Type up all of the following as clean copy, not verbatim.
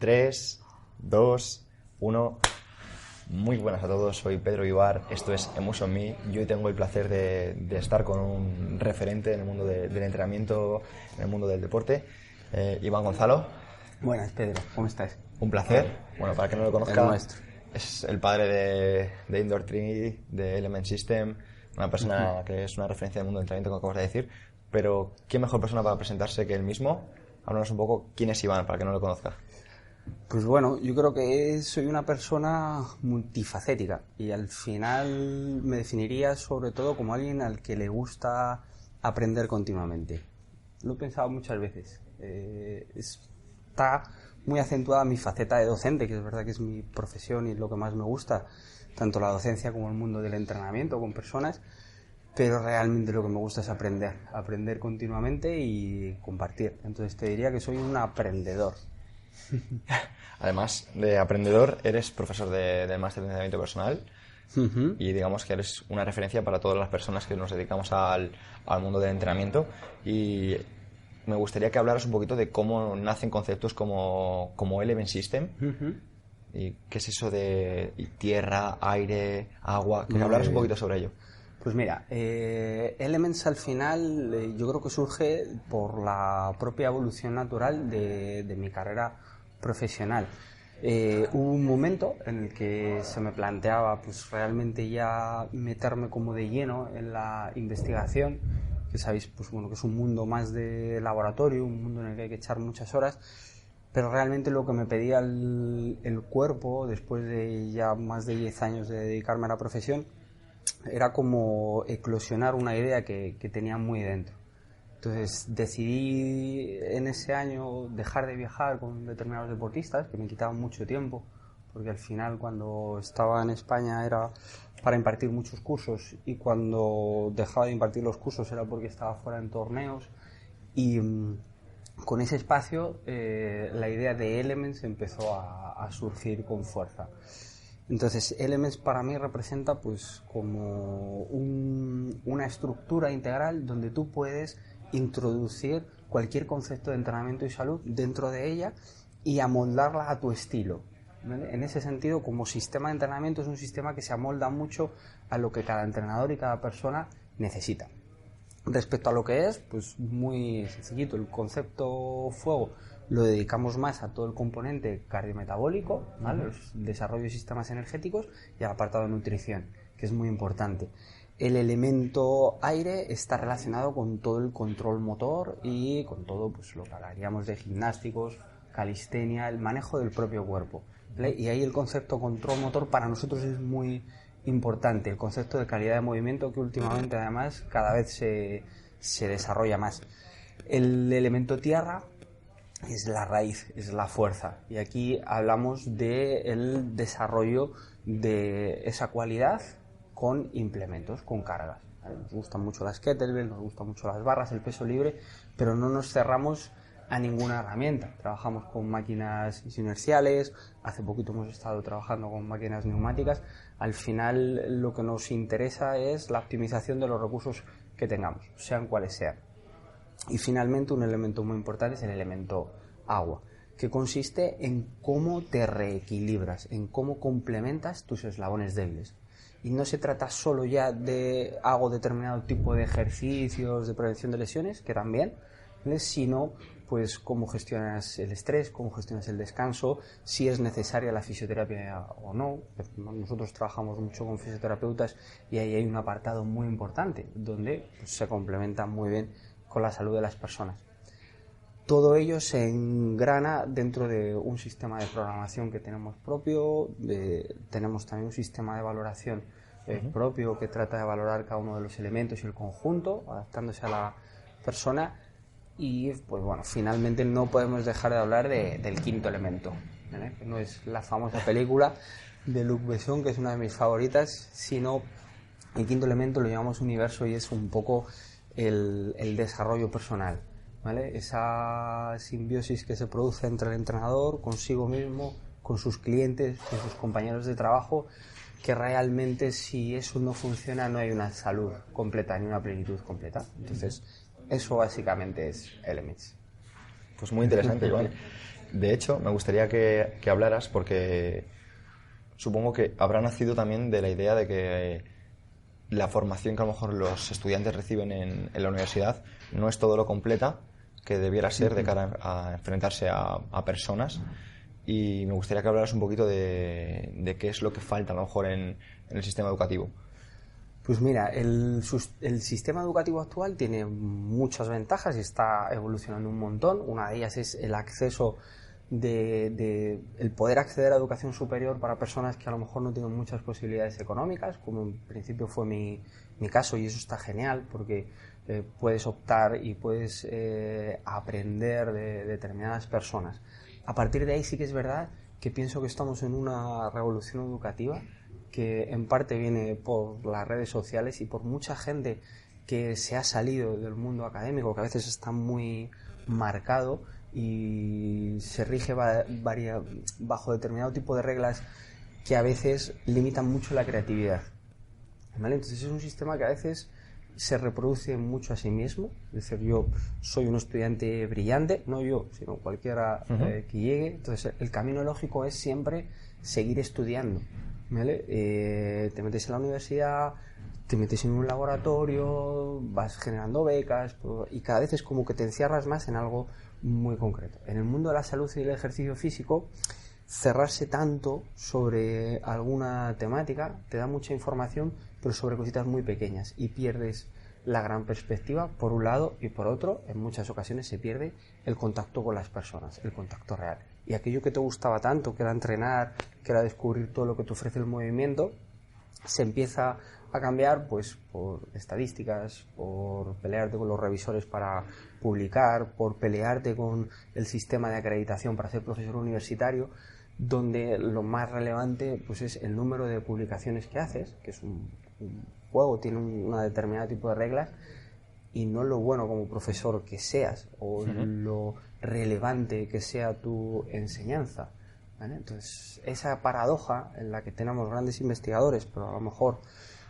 3, 2, 1. Muy buenas a todos, soy Pedro Ibar, esto es Emotion Me. Yo hoy tengo el placer de estar con un referente en el mundo del entrenamiento, en el mundo del deporte, Iván Gonzalo. Buenas, Pedro, ¿cómo estás? Un placer. Bueno, para que no lo conozca, El nuestro. Es el padre de Indoor Trinity, de Element System, una persona que es una referencia del mundo del entrenamiento, como acabas de decir. Pero, ¿qué mejor persona para presentarse que él mismo? Háblanos un poco quién es Iván, para que no lo conozca. Pues bueno, yo creo que soy una persona multifacética y al final me definiría sobre todo como alguien al que le gusta aprender continuamente. Lo he pensado muchas veces. Está muy acentuada mi faceta de docente, que es verdad que es mi profesión y lo que más me gusta, tanto la docencia como el mundo del entrenamiento con personas, pero realmente lo que me gusta es aprender continuamente y compartir. Entonces te diría que soy un aprendedor. Además de aprendedor, eres profesor del máster de entrenamiento personal y digamos que eres una referencia para todas las personas que nos dedicamos al mundo del entrenamiento. Y me gustaría que hablaras un poquito de cómo nacen conceptos como Element System y qué es eso de tierra, aire, agua, que hablaras un poquito sobre ello. Pues mira, Elements al final yo creo que surge por la propia evolución natural de mi carrera profesional. Hubo un momento en el que se me planteaba pues realmente ya meterme como de lleno en la investigación, que sabéis pues bueno que es un mundo más de laboratorio, un mundo en el que hay que echar muchas horas, pero realmente lo que me pedía el cuerpo después de ya más de 10 años de dedicarme a la profesión era como eclosionar una idea que tenía muy dentro. Entonces decidí en ese año dejar de viajar con determinados deportistas que me quitaban mucho tiempo, porque al final cuando estaba en España era para impartir muchos cursos y cuando dejaba de impartir los cursos era porque estaba fuera en torneos y con ese espacio la idea de Elements empezó a surgir con fuerza. Entonces, Elements para mí representa pues como una estructura integral donde tú puedes introducir cualquier concepto de entrenamiento y salud dentro de ella y amoldarla a tu estilo, ¿vale? En ese sentido, como sistema de entrenamiento es un sistema que se amolda mucho a lo que cada entrenador y cada persona necesita. Respecto a lo que es, pues muy sencillito, el concepto fuego lo dedicamos más a todo el componente cardiometabólico, ¿vale? El desarrollo de sistemas energéticos y al apartado de nutrición, que es muy importante. El elemento aire está relacionado con todo el control motor y con todo pues, lo que hablaríamos de gimnásticos, calistenia, el manejo del propio cuerpo, ¿vale? Y ahí el concepto control motor para nosotros es muy importante, el concepto de calidad de movimiento que últimamente además cada vez se desarrolla más. El elemento tierra es la raíz, es la fuerza y aquí hablamos del desarrollo de esa cualidad con implementos, con cargas, ¿vale? Nos gustan mucho las kettlebells, nos gustan mucho las barras, el peso libre, pero no nos cerramos a ninguna herramienta. Trabajamos con máquinas inerciales, hace poquito hemos estado trabajando con máquinas neumáticas. Al final lo que nos interesa es la optimización de los recursos que tengamos, sean cuales sean. Y finalmente un elemento muy importante es el elemento agua, que consiste en cómo te reequilibras, en cómo complementas tus eslabones débiles. Y no se trata solo ya de hago determinado tipo de ejercicios de prevención de lesiones, que también, ¿vale? Sino pues cómo gestionas el estrés, cómo gestionas el descanso, si es necesaria la fisioterapia o no. Nosotros trabajamos mucho con fisioterapeutas y ahí hay un apartado muy importante donde pues, se complementa muy bien con la salud de las personas. Todo ello se engrana dentro de un sistema de programación que tenemos propio, tenemos también un sistema de valoración propio que trata de valorar cada uno de los elementos y el conjunto, adaptándose a la persona. Y pues bueno, finalmente no podemos dejar de hablar del quinto elemento, ¿vale? Que no es la famosa película de Luc Besson, que es una de mis favoritas, sino el quinto elemento lo llamamos universo y es un poco el desarrollo personal, ¿vale? Esa simbiosis que se produce entre el entrenador, consigo mismo, con sus clientes, con sus compañeros de trabajo, que realmente si eso no funciona no hay una salud completa ni una plenitud completa. Entonces eso básicamente es Elements. Pues muy interesante, Iván. de hecho, me gustaría que hablaras porque supongo que habrá nacido también de la idea de que la formación que a lo mejor los estudiantes reciben en la universidad no es todo lo completa que debiera ser de cara a enfrentarse a personas, y me gustaría que hablaras un poquito de qué es lo que falta a lo mejor en el sistema educativo. Pues mira, el sistema educativo actual tiene muchas ventajas y está evolucionando un montón. Una de ellas es el acceso el poder acceder a educación superior para personas que a lo mejor no tienen muchas posibilidades económicas, como en principio fue mi caso, y eso está genial porque puedes optar y puedes aprender de determinadas personas. A partir de ahí sí que es verdad que pienso que estamos en una revolución educativa que en parte viene por las redes sociales y por mucha gente que se ha salido del mundo académico, que a veces está muy marcado y se rige bajo determinado tipo de reglas que a veces limitan mucho la creatividad, ¿vale? Entonces es un sistema que a veces se reproduce mucho a sí mismo. Es decir, yo soy un estudiante brillante, no yo, sino cualquiera que llegue. Entonces el camino lógico es siempre seguir estudiando, ¿vale? Te metes en la universidad, te metes en un laboratorio, vas generando becas y cada vez es como que te encierras más en algo muy concreto. En el mundo de la salud y el ejercicio físico, cerrarse tanto sobre alguna temática te da mucha información, pero sobre cositas muy pequeñas, y pierdes la gran perspectiva por un lado, y por otro, en muchas ocasiones se pierde el contacto con las personas, el contacto real. Y aquello que te gustaba tanto, que era entrenar, que era descubrir todo lo que te ofrece el movimiento, se empieza a cambiar pues por estadísticas, por pelearte con los revisores para publicar, por pelearte con el sistema de acreditación para ser profesor universitario, donde lo más relevante pues es el número de publicaciones que haces, que es un juego, tiene una determinada tipo de reglas, y no lo bueno como profesor que seas o lo relevante que sea tu enseñanza, ¿vale? Entonces esa paradoja en la que tenemos grandes investigadores, pero a lo mejor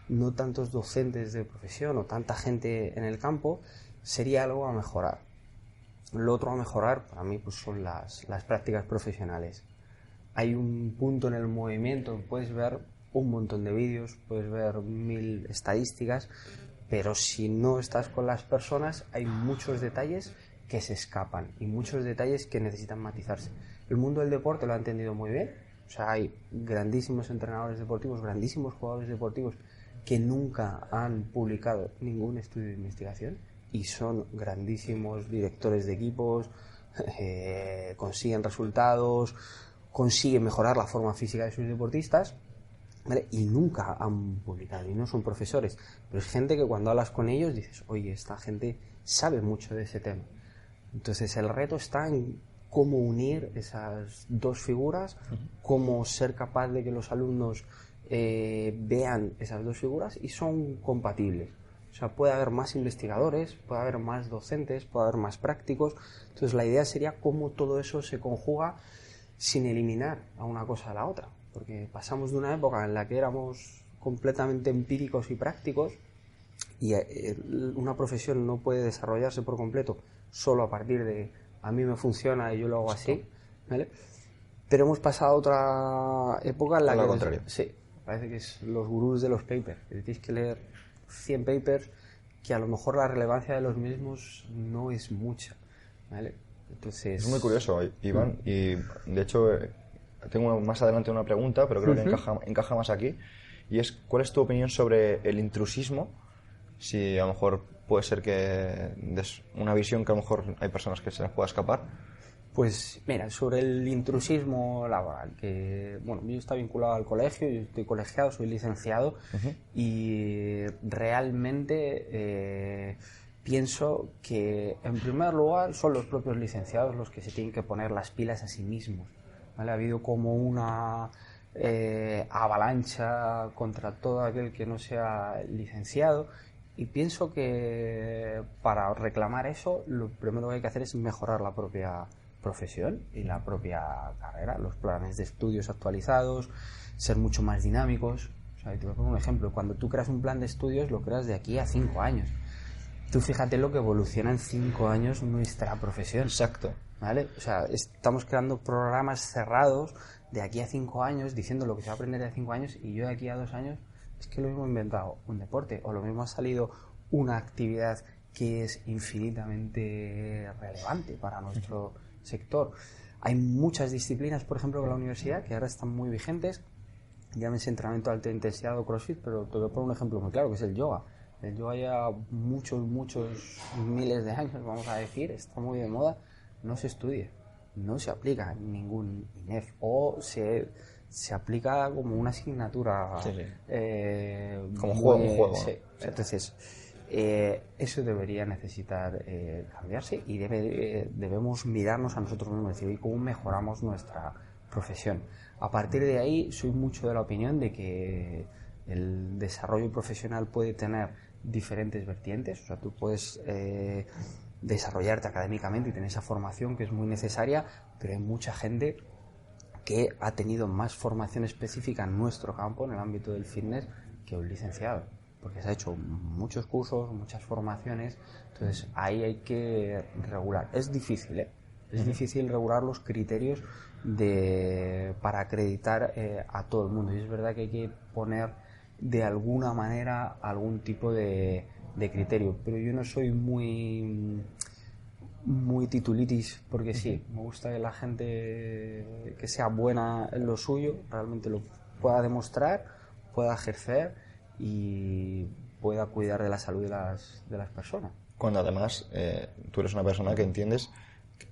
no tantos docentes de profesión o tanta gente en el campo, sería algo a mejorar. Lo otro a mejorar para mí pues son las prácticas profesionales. Hay un punto en el movimiento, puedes ver un montón de vídeos, puedes ver 1000 estadísticas, pero si no estás con las personas hay muchos detalles que se escapan y muchos detalles que necesitan matizarse. El mundo del deporte lo ha entendido muy bien, o sea, hay grandísimos entrenadores deportivos, grandísimos jugadores deportivos que nunca han publicado ningún estudio de investigación y son grandísimos directores de equipos, consiguen resultados, consiguen mejorar la forma física de sus deportistas, ¿vale? Y nunca han publicado y no son profesores, pero es gente que cuando hablas con ellos dices, oye, esta gente sabe mucho de ese tema. Entonces el reto está en cómo unir esas dos figuras, cómo ser capaz de que los alumnos vean esas dos figuras y son compatibles. O sea, puede haber más investigadores, puede haber más docentes, puede haber más prácticos. Entonces la idea sería cómo todo eso se conjuga sin eliminar a una cosa a la otra, porque pasamos de una época en la que éramos completamente empíricos y prácticos y una profesión no puede desarrollarse por completo solo a partir de a mí me funciona y yo lo hago así, ¿vale? Pero hemos pasado a otra época en la que... contrario. Sí, parece que es los gurús de los papers, que tienes que leer 100 papers que a lo mejor la relevancia de los mismos no es mucha, ¿vale? Entonces... Es muy curioso, Iván, y de hecho tengo más adelante una pregunta, pero creo que encaja más aquí, y es, ¿cuál es tu opinión sobre el intrusismo? Si a lo mejor puede ser que des una visión que a lo mejor hay personas que se les pueda escapar. Pues mira, sobre el intrusismo laboral, que bueno, yo estoy vinculado al colegio, yo estoy colegiado, soy licenciado y realmente pienso que en primer lugar son los propios licenciados los que se tienen que poner las pilas a sí mismos, ¿vale? Ha habido como una avalancha contra todo aquel que no sea licenciado y pienso que para reclamar eso lo primero que hay que hacer es mejorar la propia profesión y la propia carrera, los planes de estudios actualizados, ser mucho más dinámicos. O sea, te voy a poner un ejemplo, cuando tú creas un plan de estudios lo creas de aquí a 5 años. Tú fíjate lo que evoluciona en 5 años nuestra profesión. Exacto. ¿vale? O sea, estamos creando programas cerrados de aquí a 5 años, diciendo lo que se va a aprender de 5 años, y yo de aquí a 2 años es que lo mismo he inventado un deporte, o lo mismo ha salido una actividad que es infinitamente relevante para nuestro sector. Hay muchas disciplinas, por ejemplo, en la universidad, que ahora están muy vigentes, llámese entrenamiento de alta intensidad o CrossFit, pero te voy a poner un ejemplo muy claro, que es el yoga. El yoga ya muchos miles de años, vamos a decir, está muy de moda, no se estudia, no se aplica en ningún INEF, o se aplica como una asignatura. Sí. Como un juego. Sí. Entonces, eso debería necesitar cambiarse, y debemos mirarnos a nosotros mismos y decir, ¿cómo mejoramos nuestra profesión? A partir de ahí, soy mucho de la opinión de que el desarrollo profesional puede tener diferentes vertientes. O sea, tú puedes desarrollarte académicamente y tener esa formación que es muy necesaria, pero hay mucha gente que ha tenido más formación específica en nuestro campo, en el ámbito del fitness, que un licenciado, porque se ha hecho muchos cursos, muchas formaciones. Entonces ahí hay que regular. Es difícil, es difícil regular los criterios para acreditar a todo el mundo, y es verdad que hay que poner de alguna manera algún tipo de criterio, pero yo no soy muy titulitis, porque sí, me gusta que la gente que sea buena en lo suyo realmente lo pueda demostrar, pueda ejercer y pueda cuidar de la salud de las personas. Cuando además tú eres una persona que entiendes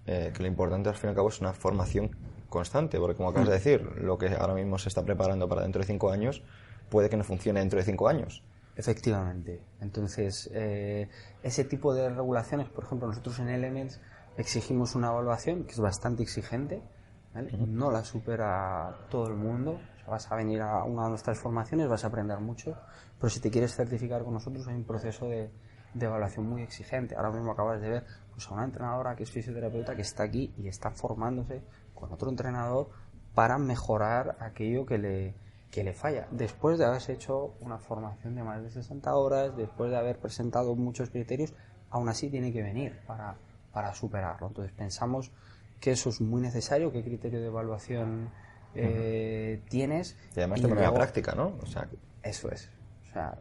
que lo importante al fin y al cabo es una formación constante, porque como acabas de decir, lo que ahora mismo se está preparando para dentro de 5 años puede que no funcione dentro de 5 años. Efectivamente. Entonces, ese tipo de regulaciones, por ejemplo, nosotros en Elements exigimos una evaluación que es bastante exigente, ¿vale? No la supera todo el mundo. O sea, vas a venir a una de nuestras formaciones, vas a aprender mucho, pero si te quieres certificar con nosotros hay un proceso de evaluación muy exigente. Ahora mismo acabas de ver pues, a una entrenadora que es fisioterapeuta que está aquí y está formándose con otro entrenador para mejorar aquello que le falla, después de haberse hecho una formación de más de 60 horas, después de haber presentado muchos criterios, aún así tiene que venir para superarlo. Entonces pensamos que eso es muy necesario, qué criterio de evaluación tienes. Y además de manera práctica, ¿no? O sea, eso es. O sea,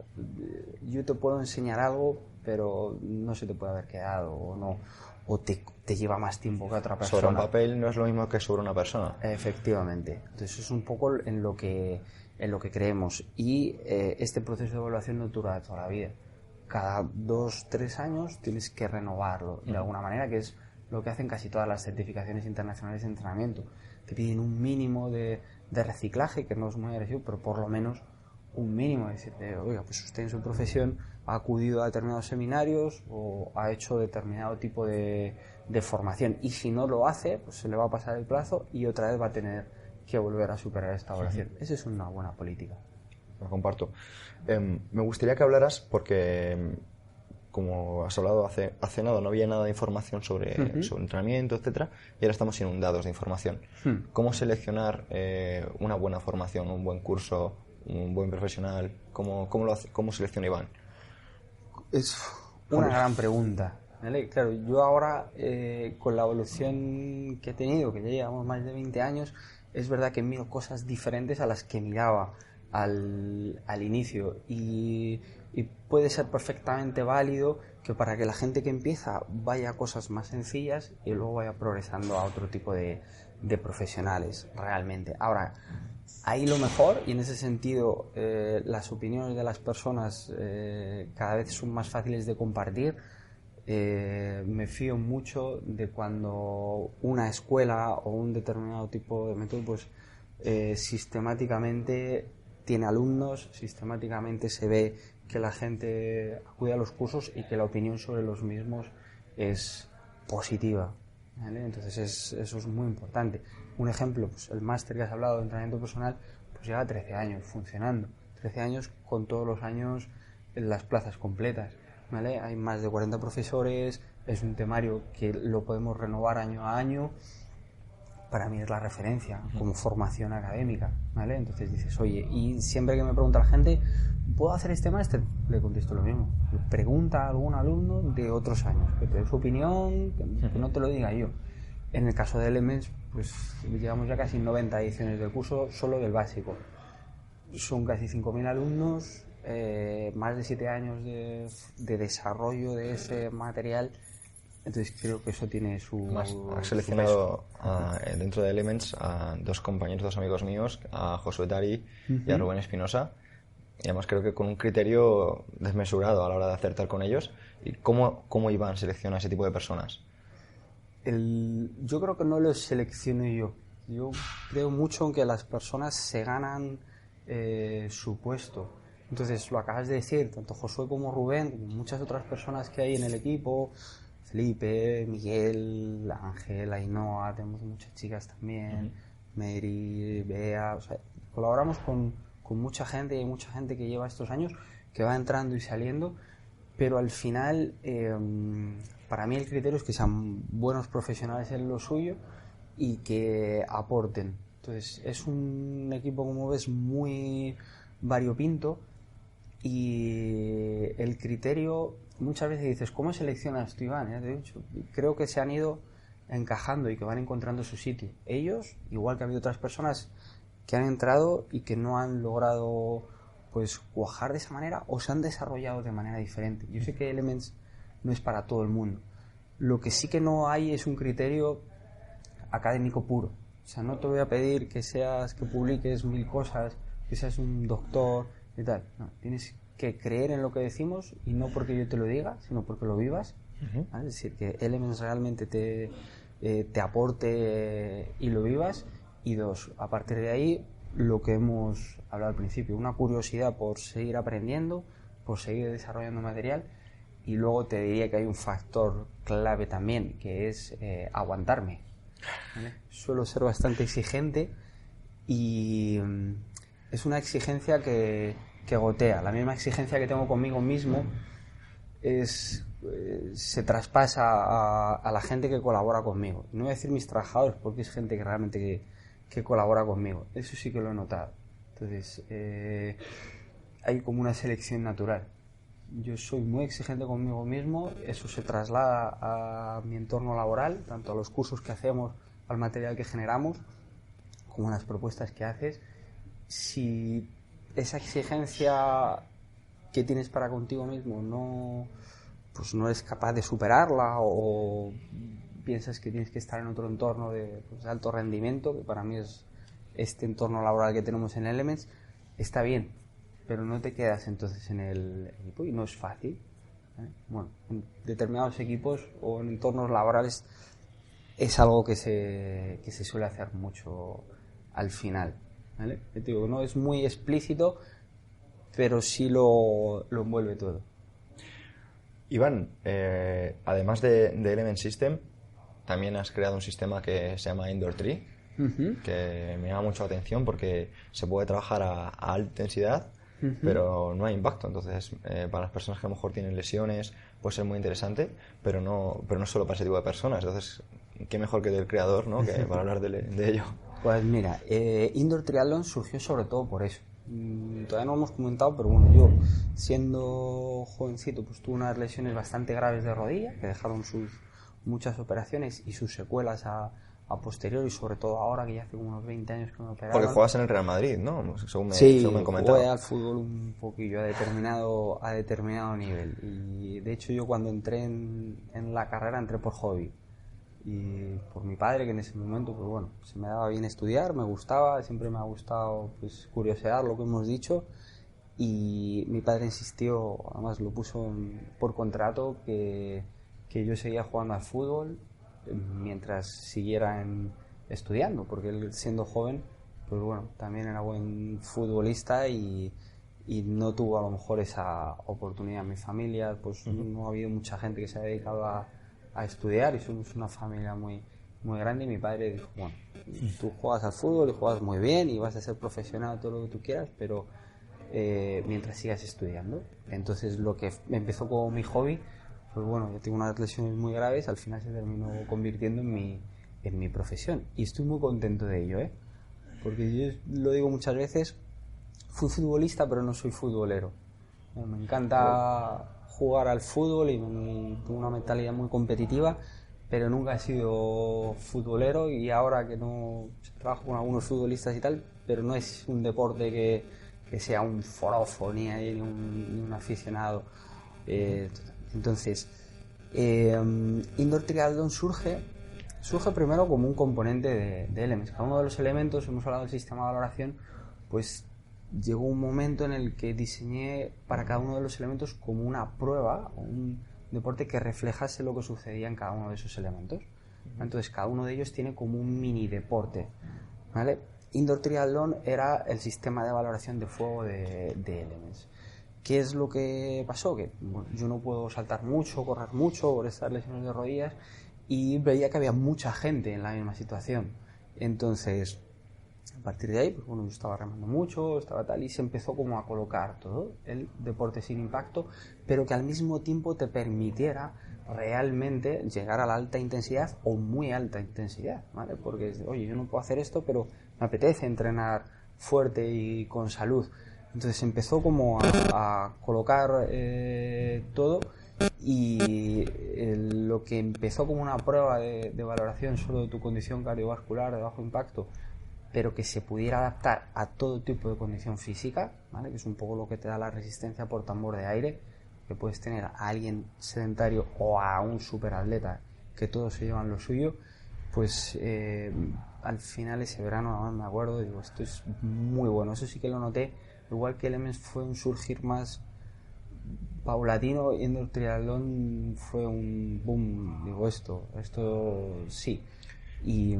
yo te puedo enseñar algo, pero no se te puede haber quedado o no, o te lleva más tiempo que a otra persona. Sobre un papel no es lo mismo que sobre una persona. Efectivamente. Entonces es un poco en lo que creemos, y este proceso de evaluación no dura toda la vida. Cada 2-3 años tienes que renovarlo de alguna manera, que es lo que hacen casi todas las certificaciones internacionales de entrenamiento. Te piden un mínimo de reciclaje, que no es muy agresivo, pero por lo menos un mínimo, de decirte, oiga, pues usted en su profesión ha acudido a determinados seminarios o ha hecho determinado tipo de formación, y si no lo hace, pues se le va a pasar el plazo y otra vez va a tener que volver a superar esta evaluación. Esa es una buena política. Lo comparto. Me gustaría que hablaras, porque como has hablado hace nada, no había nada de información sobre entrenamiento, etcétera, y ahora estamos inundados de información. ¿Cómo seleccionar una buena formación, un buen curso, un buen profesional? ¿Cómo selecciona Iván? Es una gran pregunta, ¿vale? Claro, yo ahora con la evolución que he tenido, que ya llevamos más de 20 años, es verdad que miro cosas diferentes a las que miraba al inicio, y puede ser perfectamente válido que para que la gente que empieza vaya a cosas más sencillas y luego vaya progresando a otro tipo de profesionales realmente. Ahora, ahí lo mejor, y en ese sentido las opiniones de las personas cada vez son más fáciles de compartir. Me fío mucho de cuando una escuela o un determinado tipo de método pues sistemáticamente tiene alumnos, sistemáticamente se ve que la gente acude a los cursos y que la opinión sobre los mismos es positiva, ¿vale? Entonces eso es muy importante. Un ejemplo, pues el máster que has hablado de entrenamiento personal, pues lleva 13 años funcionando, 13 años con todos los años en las plazas completas, ¿vale? Hay más de 40 profesores, es un temario que lo podemos renovar año a año. Para mí es la referencia como formación académica, ¿vale? Entonces dices, oye, y siempre que me pregunta la gente, ¿puedo hacer este máster? Le contesto lo mismo. Pregunta a algún alumno de otros años, que te dé su opinión, que no te lo diga yo. En el caso de Elements, pues llevamos ya casi 90 ediciones del curso solo del básico. Son casi 5.000 alumnos, más de 7 años de desarrollo de ese material. Entonces creo que eso tiene su... Has seleccionado dentro de Elements a 2 compañeros, 2 amigos míos, a Josué Tari y a Rubén Espinosa. Y además creo que con un criterio desmesurado a la hora de acertar con ellos. ¿Y cómo Iván selecciona ese tipo de personas? Yo creo que no los selecciono yo. Yo creo mucho en que las personas se ganan su puesto. Entonces, lo acabas de decir, tanto Josué como Rubén, como muchas otras personas que hay en el equipo, Felipe, Miguel, Ángel, Ainhoa, tenemos muchas chicas también, Mary, Bea, o sea, colaboramos con mucha gente, y hay mucha gente que lleva estos años, que va entrando y saliendo, pero al final, para mí el criterio es que sean buenos profesionales en lo suyo y que aporten. Entonces, es un equipo, como ves, muy variopinto, y el criterio, muchas veces dices, ¿cómo seleccionas tú, Iván? Ya te he dicho, creo que se han ido encajando y que van encontrando su sitio. Ellos, igual que ha habido otras personas que han entrado y que no han logrado pues cuajar de esa manera o se han desarrollado de manera diferente. Yo sé que Elements no es para todo el mundo. Lo que sí que no hay es un criterio académico puro. O sea, no te voy a pedir que publiques 1000 cosas, que seas un doctor y tal. No, tienes que creer en lo que decimos, y no porque yo te lo diga, sino porque lo vivas. ¿Vale? Es decir, que Elements realmente te aporte y lo vivas. Y 2, a partir de ahí, lo que hemos hablado al principio, una curiosidad por seguir aprendiendo, por seguir desarrollando material. Y luego te diría que hay un factor clave también, que es aguantarme, ¿vale? Suelo ser bastante exigente y es una exigencia que gotea. La misma exigencia que tengo conmigo mismo se traspasa a la gente que colabora conmigo. No voy a decir mis trabajadores, porque es gente que realmente que colabora conmigo. Eso sí que lo he notado. Entonces, hay como una selección natural. Yo soy muy exigente conmigo mismo, eso se traslada a mi entorno laboral, tanto a los cursos que hacemos, al material que generamos, como a las propuestas que haces. Si esa exigencia que tienes para contigo mismo no eres capaz de superarla, o piensas que tienes que estar en otro entorno de alto rendimiento, que para mí es este entorno laboral que tenemos en Elements, está bien, pero no te quedas entonces en el equipo, y no es fácil, ¿eh? Bueno, en determinados equipos o en entornos laborales es algo que se suele hacer mucho al final, ¿vale? Te digo, no es muy explícito, pero sí lo envuelve todo. Iván, además de Element System, también has creado un sistema que se llama Indoor Tree, que me llama mucho la atención porque se puede trabajar a alta intensidad, pero no hay impacto. Entonces, para las personas que a lo mejor tienen lesiones, puede ser muy interesante, pero no solo para ese tipo de personas. Entonces, qué mejor que del creador, ¿no?, que para hablar de ello. Pues mira, Indoor Triathlon surgió sobre todo por eso. Todavía no lo hemos comentado, pero bueno, yo siendo jovencito pues tuve unas lesiones bastante graves de rodilla que dejaron muchas operaciones y sus secuelas a posteriori, y sobre todo ahora que ya hace como unos 20 años que me operaron. Porque juegas en el Real Madrid, ¿no? Según me han comentado. Jugué al fútbol un poquillo a determinado nivel, y de hecho yo cuando entré en la carrera entré por hobby y por mi padre, que en ese momento pues bueno, se me daba bien estudiar, me gustaba, siempre me ha gustado pues curiosear lo que hemos dicho, y mi padre insistió, además lo puso por contrato, que yo seguía jugando al fútbol mientras siguiera estudiando, porque él, siendo joven, pues bueno, también era buen futbolista y no tuvo a lo mejor esa oportunidad. En mi familia pues no ha habido mucha gente que se ha dedicado a estudiar, y somos una familia muy, muy grande, y mi padre dijo, bueno, tú juegas al fútbol y juegas muy bien y vas a ser profesional, todo lo que tú quieras, pero mientras sigas estudiando. Entonces lo que empezó como mi hobby, pues bueno, yo tengo unas lesiones muy graves, al final se terminó convirtiendo en mi profesión, y estoy muy contento de ello, porque yo lo digo muchas veces, fui futbolista pero no soy futbolero. Me encanta jugar al fútbol y tengo una mentalidad muy competitiva, pero nunca he sido futbolero, y ahora que no trabajo con algunos futbolistas y tal, pero no es un deporte que sea un forofo ni un aficionado. Entonces, Indoor Triathlon surge primero como un componente de Elements. Cada uno de los elementos, hemos hablado del sistema de valoración, pues llegó un momento en el que diseñé para cada uno de los elementos como una prueba, un deporte que reflejase lo que sucedía en cada uno de esos elementos. Entonces cada uno de ellos tiene como un mini deporte, ¿vale? Indoor Triathlon era el sistema de valoración de fuego de Elements. ¿Qué es lo que pasó? Que yo no puedo saltar mucho, correr mucho por estas lesiones de rodillas, y veía que había mucha gente en la misma situación. Entonces, a partir de ahí, pues bueno, yo estaba remando mucho, estaba tal, y se empezó como a colocar todo el deporte sin impacto, pero que al mismo tiempo te permitiera realmente llegar a la alta intensidad o muy alta intensidad, ¿vale? Porque, oye, yo no puedo hacer esto, pero me apetece entrenar fuerte y con salud. Entonces empezó como a colocar todo, y lo que empezó como una prueba de valoración solo de tu condición cardiovascular de bajo impacto, pero que se pudiera adaptar a todo tipo de condición física, ¿vale? Que es un poco lo que te da la resistencia por tambor de aire, que puedes tener a alguien sedentario o a un superatleta, que todos se llevan lo suyo. Pues al final ese verano, además me acuerdo, digo, esto es muy bueno. Eso sí que lo noté, igual que Elements fue un surgir más paulatino, Indoor Triathlon fue un boom. Digo, esto sí. Y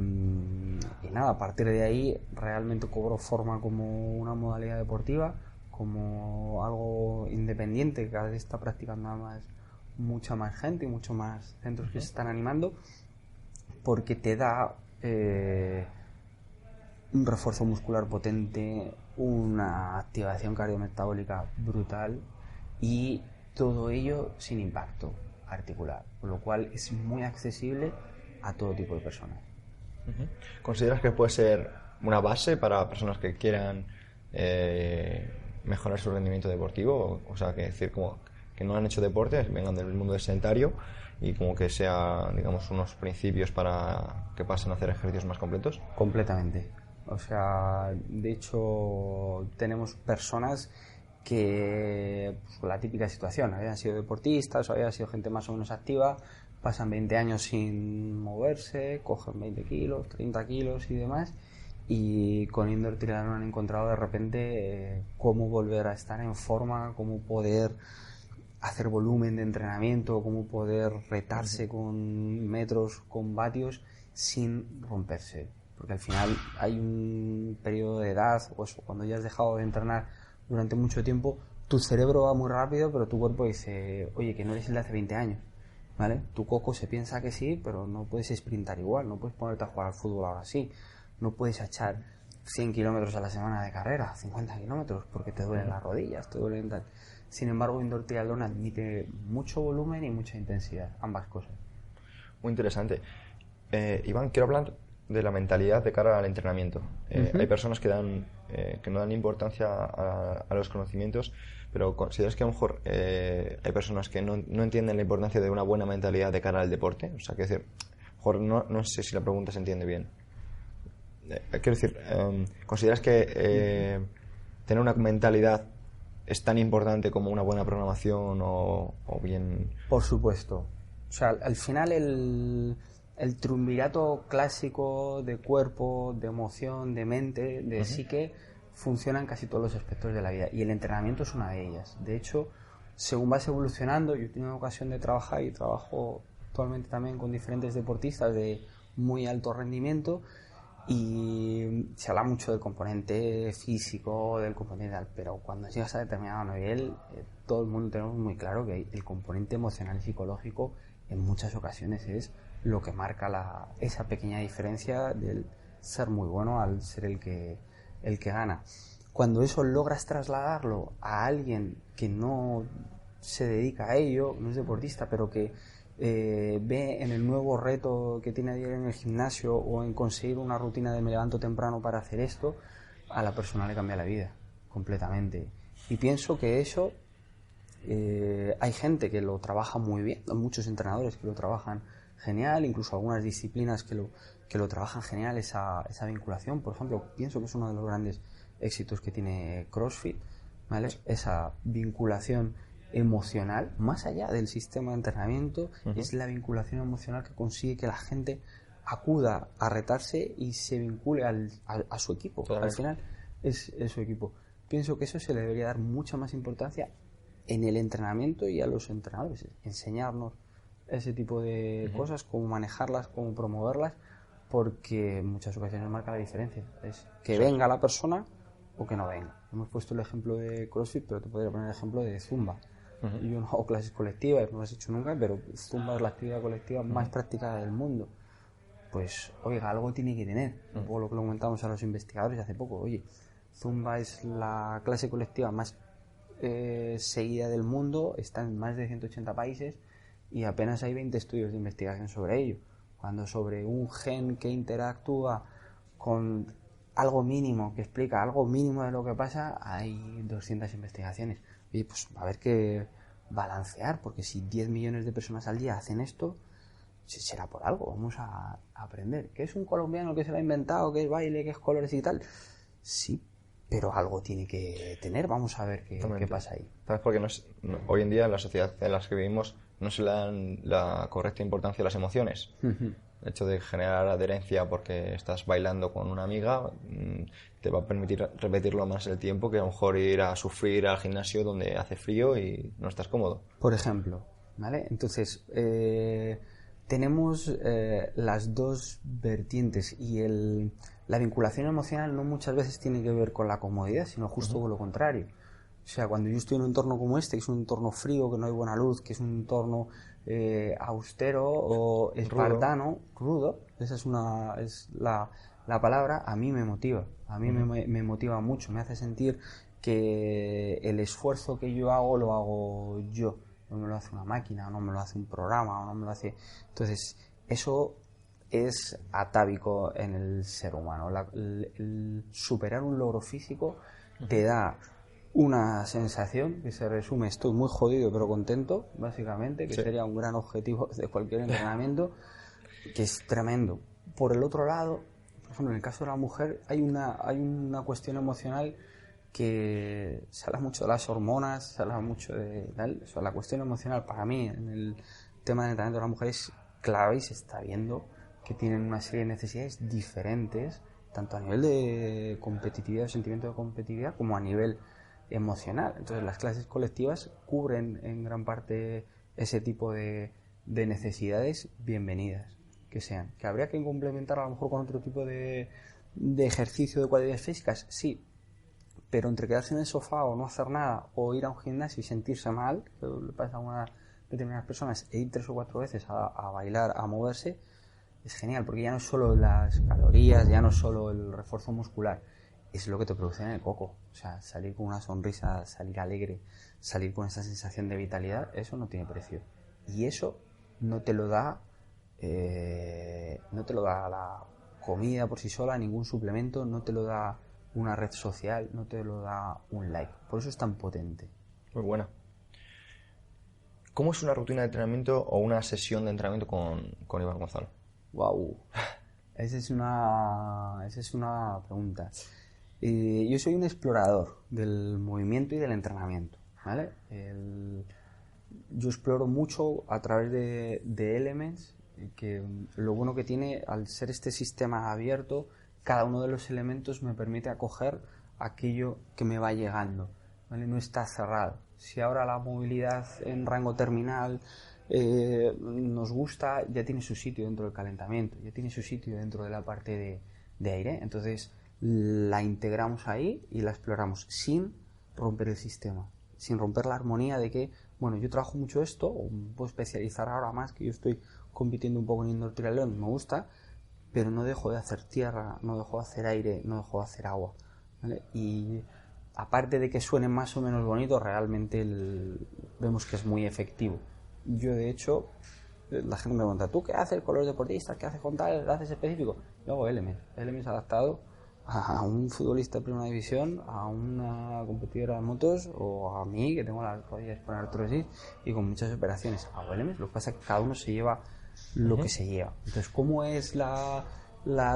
nada, a partir de ahí realmente cobró forma como una modalidad deportiva, como algo independiente, que cada vez está practicando mucha más gente y mucho más centros que se están animando, porque te da un refuerzo muscular potente, una activación cardiometabólica brutal, y todo ello sin impacto articular, con lo cual es muy accesible a todo tipo de personas. ¿Consideras que puede ser una base para personas que quieran mejorar su rendimiento deportivo? O sea, que decir, como que no han hecho deporte, vengan del mundo del sedentario, y como que sea, digamos, unos principios para que pasen a hacer ejercicios más completos. Completamente. O sea, de hecho tenemos personas que, pues, la típica situación, habían sido deportistas o habían sido gente más o menos activa, pasan 20 años sin moverse, cogen 20 kilos, 30 kilos y demás, y con Indoor Triathlon han encontrado de repente cómo volver a estar en forma, cómo poder hacer volumen de entrenamiento, cómo poder retarse con metros, con vatios, sin romperse. Porque al final hay un periodo de edad, o eso, cuando ya has dejado de entrenar durante mucho tiempo, tu cerebro va muy rápido, pero tu cuerpo dice, oye, que no eres el de hace 20 años, ¿vale? Tu coco se piensa que sí, pero no puedes sprintar igual, no puedes ponerte a jugar al fútbol ahora sí, no puedes echar 100 kilómetros a la semana de carrera, 50 kilómetros, porque te duelen las rodillas, te duelen tal. Sin embargo, Indoor Triathlon admite mucho volumen y mucha intensidad, ambas cosas. Muy interesante. Iván, quiero hablar de la mentalidad de cara al entrenamiento. Hay personas que no dan importancia a los conocimientos, pero ¿consideras que a lo mejor hay personas que no entienden la importancia de una buena mentalidad de cara al deporte? O sea, que decir, mejor no sé si la pregunta se entiende bien. Quiero decir, ¿consideras que tener una mentalidad es tan importante como una buena programación o bien...? Por supuesto. O sea, al final el triunvirato clásico de cuerpo, de emoción, de mente, de psique, funciona en casi todos los aspectos de la vida, y el entrenamiento es una de ellas. De hecho, según vas evolucionando, yo he tenido ocasión de trabajar y trabajo actualmente también con diferentes deportistas de muy alto rendimiento, y se habla mucho del componente físico, del componente tal, pero cuando llegas a determinado nivel, todo el mundo tenemos muy claro que el componente emocional y psicológico en muchas ocasiones es lo que marca esa pequeña diferencia del ser muy bueno al ser el que gana. Cuando eso logras trasladarlo a alguien que no se dedica a ello, no es deportista, pero que ve en el nuevo reto que tiene a diario en el gimnasio, o en conseguir una rutina de me levanto temprano para hacer esto, a la persona le cambia la vida completamente. Y pienso que eso hay gente que lo trabaja muy bien, muchos entrenadores que lo trabajan genial, incluso algunas disciplinas que lo trabajan genial, esa vinculación. Por ejemplo, pienso que es uno de los grandes éxitos que tiene CrossFit, ¿vale? Esa vinculación emocional, más allá del sistema de entrenamiento, es la vinculación emocional que consigue que la gente acuda a retarse y se vincule a su equipo. Al final es su equipo. Pienso que eso se le debería dar mucha más importancia en el entrenamiento y a los entrenadores, enseñarnos ese tipo de cosas, cómo manejarlas, cómo promoverlas, porque en muchas ocasiones marca la diferencia. Es que venga la persona o que no venga. Hemos puesto el ejemplo de CrossFit, pero te podría poner el ejemplo de Zumba. Yo no hago clases colectivas, no las he hecho nunca, pero Zumba es la actividad colectiva más practicada del mundo. Pues, oiga, algo tiene que tener. Un poco lo que lo comentamos a los investigadores hace poco. Oye, Zumba es la clase colectiva más seguida del mundo, está en más de 180 países y apenas hay 20 estudios de investigación sobre ello. Cuando sobre un gen que interactúa con algo mínimo, que explica algo mínimo de lo que pasa, hay 200 investigaciones. Y pues va a haber que balancear, porque si 10 millones de personas al día hacen esto, será por algo, vamos a aprender. ¿Qué es un colombiano que se lo ha inventado? ¿Qué es baile? ¿Qué es colores y tal? Sí, pero algo tiene que tener, vamos a ver qué pasa ahí. ¿Sabes? Porque hoy en día en la sociedad en la que vivimos no se le dan la correcta importancia a las emociones. El hecho de generar adherencia porque estás bailando con una amiga te va a permitir repetirlo más el tiempo que a lo mejor ir a sufrir al gimnasio donde hace frío y no estás cómodo. Por ejemplo, ¿vale? Entonces, tenemos las dos vertientes y la vinculación emocional no muchas veces tiene que ver con la comodidad, sino justo con lo contrario. O sea, cuando yo estoy en un entorno como este, que es un entorno frío, que no hay buena luz, que es un entorno austero o espartano, rudo, esa es la palabra, a mí me motiva. A mí me motiva mucho, me hace sentir que el esfuerzo que yo hago lo hago yo. No me lo hace una máquina, o no me lo hace un programa, o no me lo hace... Entonces, eso es atávico en el ser humano. El superar un logro físico te da una sensación que se resume, estoy muy jodido pero contento, básicamente, que sería un gran objetivo de cualquier entrenamiento, que es tremendo. Por el otro lado, por ejemplo, en el caso de la mujer, hay una cuestión emocional que se habla mucho de las hormonas, se habla mucho de tal. O sea, la cuestión emocional para mí en el tema del entrenamiento de la mujer es clave y se está viendo que tienen una serie de necesidades diferentes, tanto a nivel de competitividad o sentimiento de competitividad como a nivel emocional. Entonces las clases colectivas cubren en gran parte ese tipo de necesidades bienvenidas que sean. ¿Que habría que complementar a lo mejor con otro tipo de ejercicio de cualidades físicas? Sí, pero entre quedarse en el sofá o no hacer nada o ir a un gimnasio y sentirse mal, que le pasa a unas determinadas personas, e ir 3 o 4 veces a bailar, a moverse, es genial, porque ya no es solo las calorías, ya no es solo el refuerzo muscular, es lo que te produce en el coco. O sea, salir con una sonrisa, salir alegre, salir con esa sensación de vitalidad, eso no tiene precio. Y eso no te lo da la comida por sí sola, ningún suplemento, no te lo da una red social, no te lo da un like. Por eso es tan potente. Muy buena. ¿Cómo es una rutina de entrenamiento o una sesión de entrenamiento con Iván Gonzalo? Wow. Esa es una pregunta. Yo soy un explorador del movimiento y del entrenamiento, ¿vale? Yo exploro mucho a través de Elements, que lo bueno que tiene, al ser este sistema abierto, cada uno de los elementos me permite acoger aquello que me va llegando, ¿vale? No está cerrado. Si ahora la movilidad en rango terminal nos gusta, ya tiene su sitio dentro del calentamiento, ya tiene su sitio dentro de la parte de aire, entonces la integramos ahí y la exploramos sin romper el sistema, sin romper la armonía de que, bueno, yo trabajo mucho esto, o me puedo especializar ahora más, que yo estoy compitiendo un poco en indoor triatlón, me gusta, pero no dejo de hacer tierra, no dejo de hacer aire, no dejo de hacer agua, ¿vale? Y aparte de que suene más o menos bonito, realmente vemos que es muy efectivo. Yo, de hecho, la gente me pregunta, ¿tú qué haces con los deportistas? ¿Qué haces con tal? ¿Lo haces específico? Yo hago Elements adaptado a un futbolista de primera división, a una competidora de motos o a mí, que tengo las rodillas por artrosis y con muchas operaciones. Hago Elements, lo que pasa es que cada uno se lleva lo que se lleva. Entonces, ¿cómo es la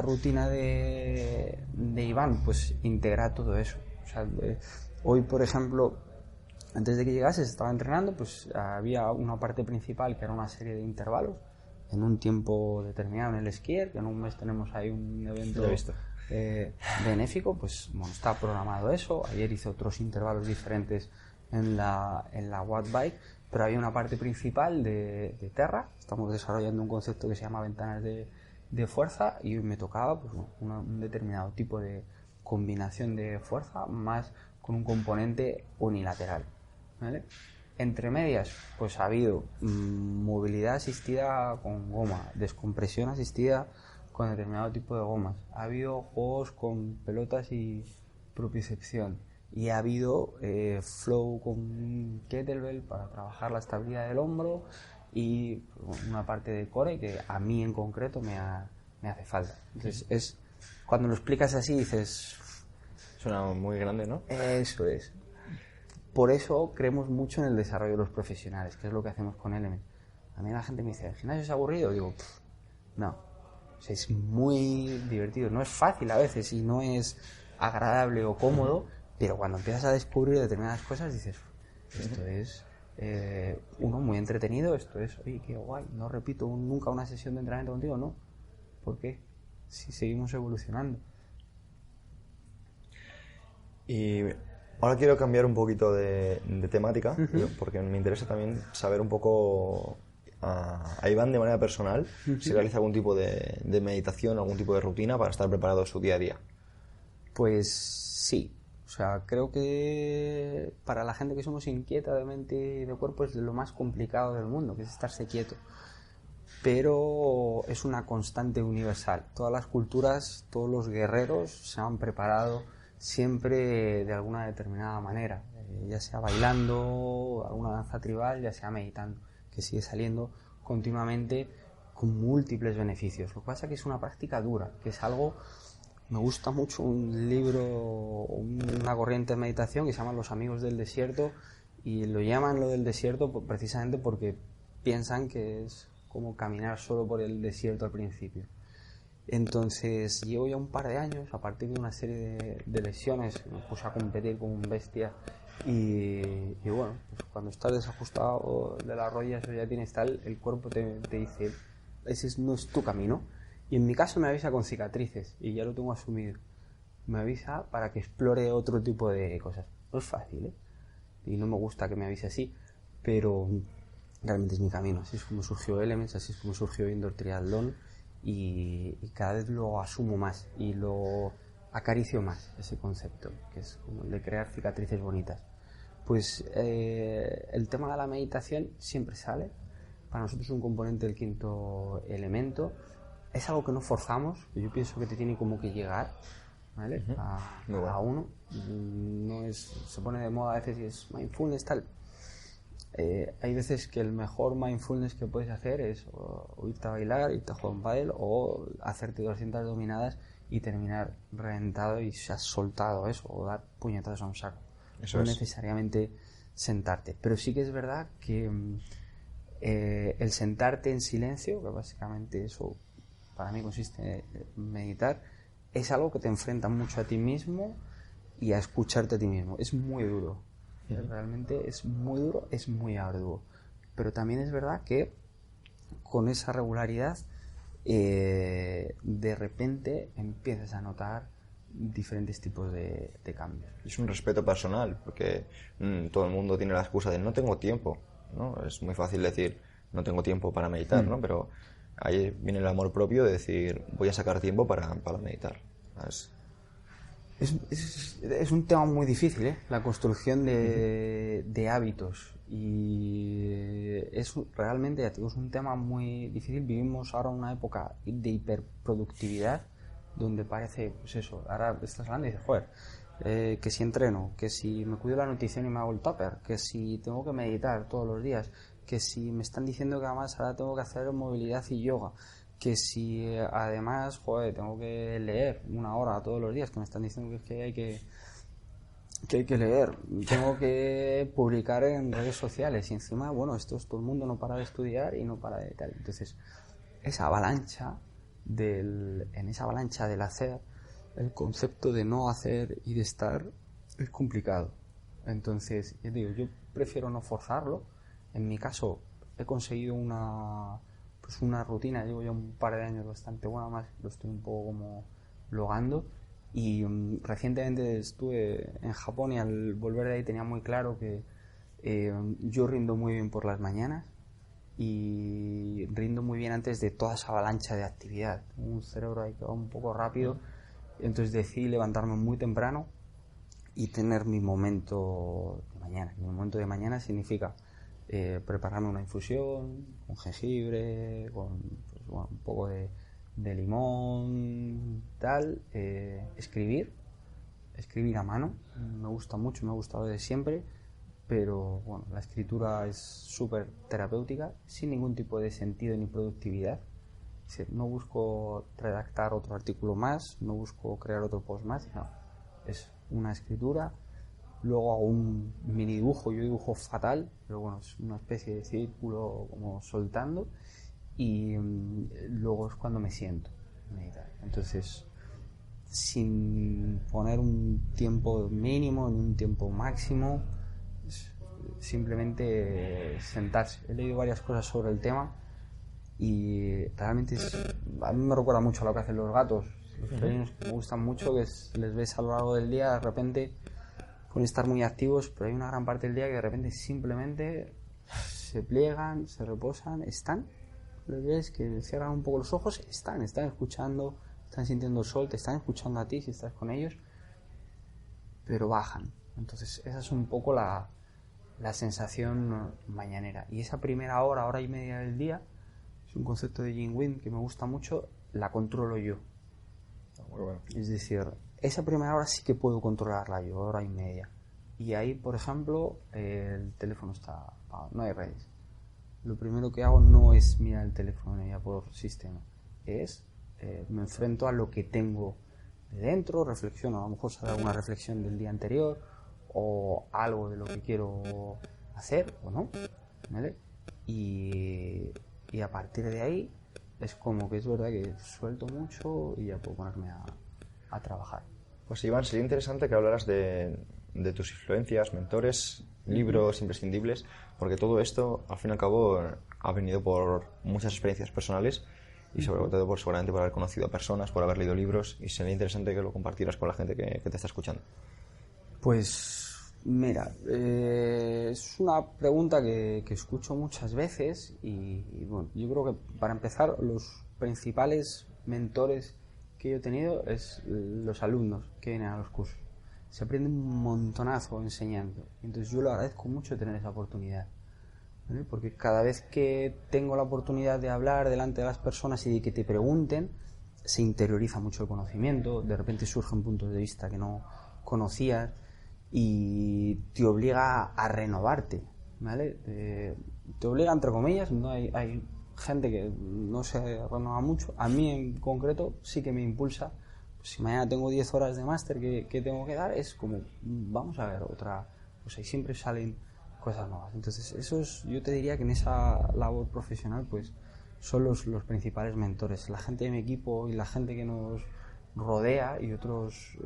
rutina de Iván? Pues integra todo eso. O sea, hoy, por ejemplo, antes de que llegases, estaba entrenando, pues había una parte principal que era una serie de intervalos en un tiempo determinado en el skier, que en un mes tenemos ahí un evento benéfico, pues bueno, está programado eso. Ayer hice otros intervalos diferentes en la Watt Bike, pero había una parte principal de terra. Estamos desarrollando un concepto que se llama ventanas de fuerza, y me tocaba pues, un determinado tipo de combinación de fuerza más con un componente unilateral, ¿vale? Entre medias, pues ha habido movilidad asistida con goma, descompresión asistida con determinado tipo de gomas, ha habido juegos con pelotas y propiocepción, y ha habido flow con kettlebell para trabajar la estabilidad del hombro, y una parte de core que a mí en concreto me hace falta. Entonces, cuando lo explicas así dices... Suena muy grande, ¿no? Eso es. Por eso creemos mucho en el desarrollo de los profesionales, que es lo que hacemos con Element. A mí la gente me dice, ¿el gimnasio es aburrido? Digo, no. O sea, es muy divertido. No es fácil a veces y no es agradable o cómodo, pero cuando empiezas a descubrir determinadas cosas dices, esto es uno muy entretenido, esto es, oye, qué guay, no repito nunca una sesión de entrenamiento contigo, no. ¿Por qué? Si seguimos evolucionando. Y ahora quiero cambiar un poquito de temática, porque me interesa también saber un poco a Iván de manera personal, si realiza algún tipo de meditación, algún tipo de rutina para estar preparado en su día a día. Pues sí, o sea, creo que para la gente que somos inquieta de mente y de cuerpo es lo más complicado del mundo, que es estarse quieto. Pero es una constante universal. Todas las culturas, todos los guerreros se han preparado siempre de alguna determinada manera, ya sea bailando, alguna danza tribal, ya sea meditando, que sigue saliendo continuamente con múltiples beneficios. Lo que pasa es que es una práctica dura, que es algo... Me gusta mucho un libro, una corriente de meditación que se llama Los Amigos del Desierto, y lo llaman lo del desierto precisamente porque piensan que es como caminar solo por el desierto al principio. Entonces llevo ya un par de años, a partir de una serie de lesiones, me puse a competir como un bestia, y bueno, pues cuando estás desajustado de las rodillas o ya tienes tal, el cuerpo te dice, ese no es tu camino. Y en mi caso me avisa con cicatrices, y ya lo tengo asumido. Me avisa para que explore otro tipo de cosas. No es fácil, ¿eh? Y no me gusta que me avise así, pero realmente es mi camino. Así es como surgió Elements, así es como surgió Indoor Triathlon, y cada vez lo asumo más y lo acaricio más, ese concepto, que es como el de crear cicatrices bonitas. Pues el tema de la meditación siempre sale. Para nosotros es un componente del quinto elemento. Es algo que no forzamos, yo pienso que te tiene como que llegar, ¿vale? A uno. No es, se pone de moda a veces y es mindfulness tal. Hay veces que el mejor mindfulness que puedes hacer es o irte a bailar, irte a jugar un pádel, o hacerte 200 dominadas y terminar reventado y se has soltado eso, o dar puñetazos a un saco. Eso no es necesariamente sentarte, pero sí que es verdad que el sentarte en silencio, que básicamente eso para mí consiste en meditar, es algo que te enfrenta mucho a ti mismo y a escucharte a ti mismo. Es muy duro, realmente es muy duro, es muy arduo, pero también es verdad que con esa regularidad de repente empiezas a notar diferentes tipos de cambios. Es un respeto personal, porque todo el mundo tiene la excusa de no tengo tiempo, ¿no? Es muy fácil decir no tengo tiempo para meditar, ¿no? Pero ahí viene el amor propio de decir voy a sacar tiempo para meditar. Es un tema muy difícil, ¿eh? La construcción de hábitos, y es realmente, ya te digo, es un tema muy difícil. Vivimos ahora una época de hiperproductividad donde parece, pues eso, ahora estás hablando y dices, joder, que si entreno, que si me cuido la nutrición y me hago el tupper, que si tengo que meditar todos los días, que si me están diciendo que además ahora tengo que hacer movilidad y yoga, que si además, joder, tengo que leer 1 hora todos los días, que me están diciendo que hay que leer, tengo que publicar en redes sociales, y encima, bueno, todo el mundo no para de estudiar y no para de tal. Entonces, esa avalancha en esa avalancha del hacer, el concepto de no hacer y de estar es complicado. Entonces, ya digo, yo prefiero no forzarlo. En mi caso, he conseguido una rutina, llevo ya un par de años bastante buena, más lo estoy un poco como logando. Y recientemente estuve en Japón y al volver de ahí tenía muy claro que yo rindo muy bien por las mañanas y rindo muy bien antes de toda esa avalancha de actividad. Un cerebro ahí que va un poco rápido, entonces decidí levantarme muy temprano y tener mi momento de mañana. Mi momento de mañana significa prepararme una infusión con jengibre, con pues, bueno, un poco de limón, tal, escribir a mano. Me gusta mucho, me ha gustado desde siempre, pero bueno, la escritura es súper terapéutica, sin ningún tipo de sentido ni productividad. Es decir, no busco redactar otro artículo más, no busco crear otro post más, no. Es una escritura, luego hago un mini dibujo, yo dibujo fatal, pero bueno, es una especie de círculo como soltando, y luego es cuando me siento a meditar. Entonces, sin poner un tiempo mínimo ni un tiempo máximo, simplemente sentarse. He leído varias cosas sobre el tema y realmente a mí me recuerda mucho a lo que hacen los gatos. Los felinos que me gustan mucho, que les ves a lo largo del día, de repente pueden estar muy activos, pero hay una gran parte del día que de repente simplemente se pliegan, se reposan, están. Les ves que cierran un poco los ojos, están escuchando, están sintiendo el sol, te están escuchando a ti si estás con ellos, pero bajan. Entonces esa es un poco la sensación mañanera. Y esa primera hora y media del día, es un concepto de Jim Wind que me gusta mucho, la controlo yo. Muy bueno. Es decir, esa primera hora sí que puedo controlarla yo, hora y media. Y ahí, por ejemplo, el teléfono está apagado, no hay redes. Lo primero que hago no es mirar el teléfono ya por sistema, es me enfrento a lo que tengo de dentro, reflexiono, a lo mejor sale alguna reflexión del día anterior o algo de lo que quiero hacer o no, ¿vale? Y a partir de ahí es como que es verdad que suelto mucho y ya puedo ponerme a trabajar. Pues Iván, sería interesante que hablaras de tus influencias, mentores, libros imprescindibles, porque todo esto, al fin y al cabo, ha venido por muchas experiencias personales y sobre todo seguramente por haber conocido a personas, por haber leído libros, y sería interesante que lo compartieras con la gente que te está escuchando. Pues mira, es una pregunta que escucho muchas veces y bueno, yo creo que para empezar los principales mentores que yo he tenido es los alumnos que vienen a los cursos. Se aprende un montonazo enseñando, entonces yo lo agradezco mucho tener esa oportunidad, ¿vale? Porque cada vez que tengo la oportunidad de hablar delante de las personas y de que te pregunten, se interioriza mucho el conocimiento, de repente surgen puntos de vista que no conocías y te obliga a renovarte, ¿vale? Te obliga, entre comillas, no hay gente que no se renueva mucho. A mí en concreto sí que me impulsa. Si mañana tengo 10 horas de máster que tengo que dar, es como, vamos a ver otra cosa, y siempre salen cosas nuevas. Entonces, yo te diría que en esa labor profesional, pues, son los principales mentores. La gente de mi equipo y la gente que nos rodea y otros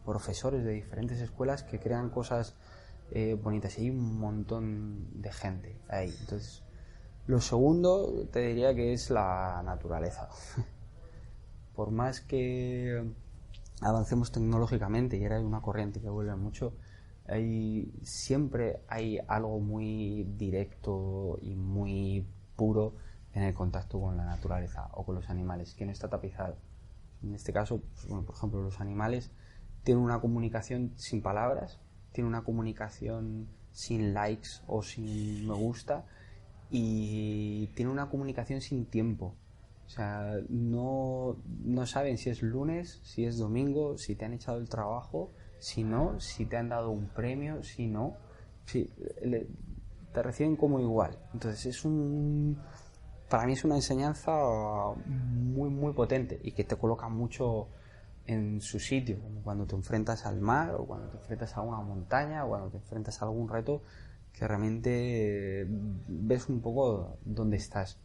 profesores de diferentes escuelas que crean cosas bonitas. Y hay un montón de gente ahí. Entonces, lo segundo te diría que es la naturaleza. Por más que avancemos tecnológicamente, y ahora hay una corriente que vuelve mucho, siempre hay algo muy directo y muy puro en el contacto con la naturaleza o con los animales, que no está tapizado. En este caso, pues, bueno, por ejemplo, los animales tienen una comunicación sin palabras, tienen una comunicación sin likes o sin me gusta, y tienen una comunicación sin tiempo. O sea, no saben si es lunes, si es domingo, si te han echado el trabajo, si no, si te han dado un premio, si no. Si, te reciben como igual. Entonces para mí es una enseñanza muy, muy potente y que te coloca mucho en su sitio, como cuando te enfrentas al mar o cuando te enfrentas a una montaña o cuando te enfrentas a algún reto que realmente ves un poco dónde estás.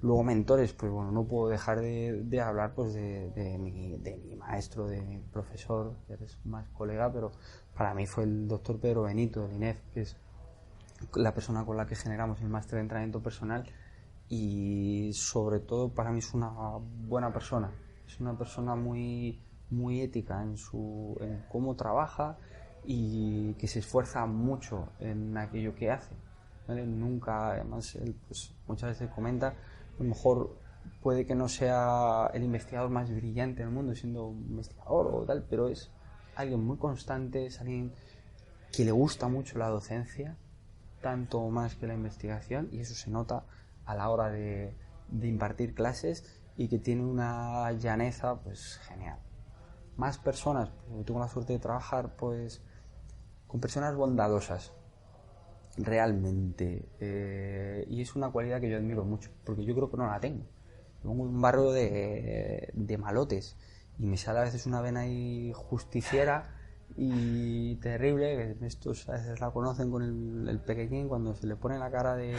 Luego mentores, pues bueno, no puedo dejar de hablar pues de mi maestro, de mi profesor, que eres más colega, pero para mí fue el doctor Pedro Benito del INEF, que es la persona con la que generamos el máster de entrenamiento personal, y sobre todo para mí es una buena persona, es una persona muy, muy ética en cómo trabaja y que se esfuerza mucho en aquello que hace, ¿vale? Nunca, además, él pues muchas veces comenta, a lo mejor puede que no sea el investigador más brillante del mundo siendo investigador o tal, pero es alguien muy constante, es alguien que le gusta mucho la docencia, tanto más que la investigación, y eso se nota a la hora de impartir clases, y que tiene una llaneza pues genial. Más personas, pues, tengo la suerte de trabajar pues con personas bondadosas realmente, y es una cualidad que yo admiro mucho, porque yo creo que no la tengo. Tengo un barrio de malotes y me sale a veces una vena ahí justiciera y terrible, que estos a veces la conocen con el pequeñín, cuando se le pone la cara de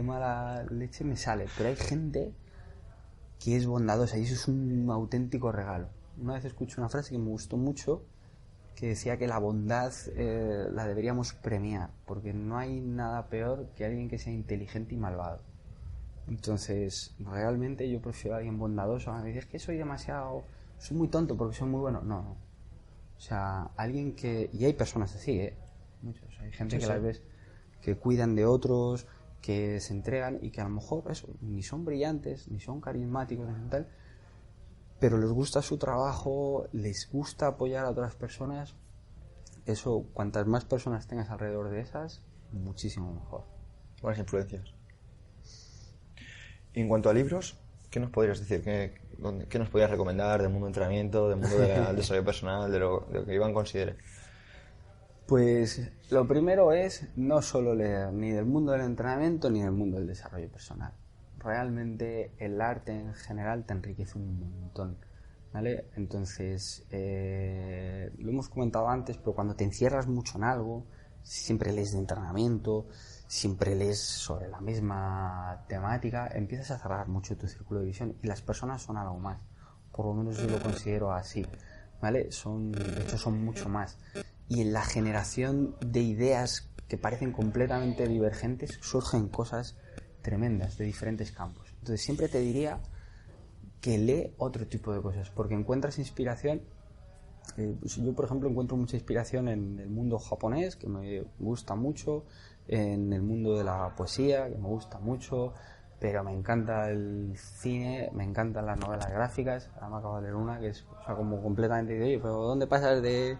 mala leche me sale, pero hay gente que es bondadosa y eso es un auténtico regalo. Una vez escuché una frase que me gustó mucho, que decía que la bondad la deberíamos premiar, porque no hay nada peor que alguien que sea inteligente y malvado. Entonces, realmente yo prefiero a alguien bondadoso. Me dices que soy muy tonto porque soy muy bueno. No. O sea, alguien que... Y hay personas así, muchos. Hay gente que las ves que cuidan de otros, que se entregan y que a lo mejor eso, ni son brillantes, ni son carismáticos, ni tal, pero les gusta su trabajo, les gusta apoyar a otras personas. Eso, cuantas más personas tengas alrededor de esas, muchísimo mejor. Buenas influencias. Y en cuanto a libros, ¿qué nos podrías decir? ¿Qué nos podrías recomendar del mundo del entrenamiento, del mundo del desarrollo personal, de lo que Iván considere? Pues lo primero es no solo leer ni del mundo del entrenamiento ni del mundo del desarrollo personal. Realmente el arte en general te enriquece un montón, ¿vale? Entonces, lo hemos comentado antes, pero cuando te encierras mucho en algo, siempre lees de entrenamiento, siempre lees sobre la misma temática, empiezas a cerrar mucho tu círculo de visión y las personas son algo más. Por lo menos yo lo considero así, ¿vale? De hecho son mucho más. Y en la generación de ideas que parecen completamente divergentes surgen cosas tremendas de diferentes campos. Entonces siempre te diría que lee otro tipo de cosas, porque encuentras inspiración. Yo, por ejemplo, encuentro mucha inspiración en el mundo japonés, que me gusta mucho, en el mundo de la poesía, que me gusta mucho, pero me encanta el cine, me encantan las novelas gráficas. Ahora me acabo de leer una que es, o sea, como completamente de, oye, pero ¿dónde pasas de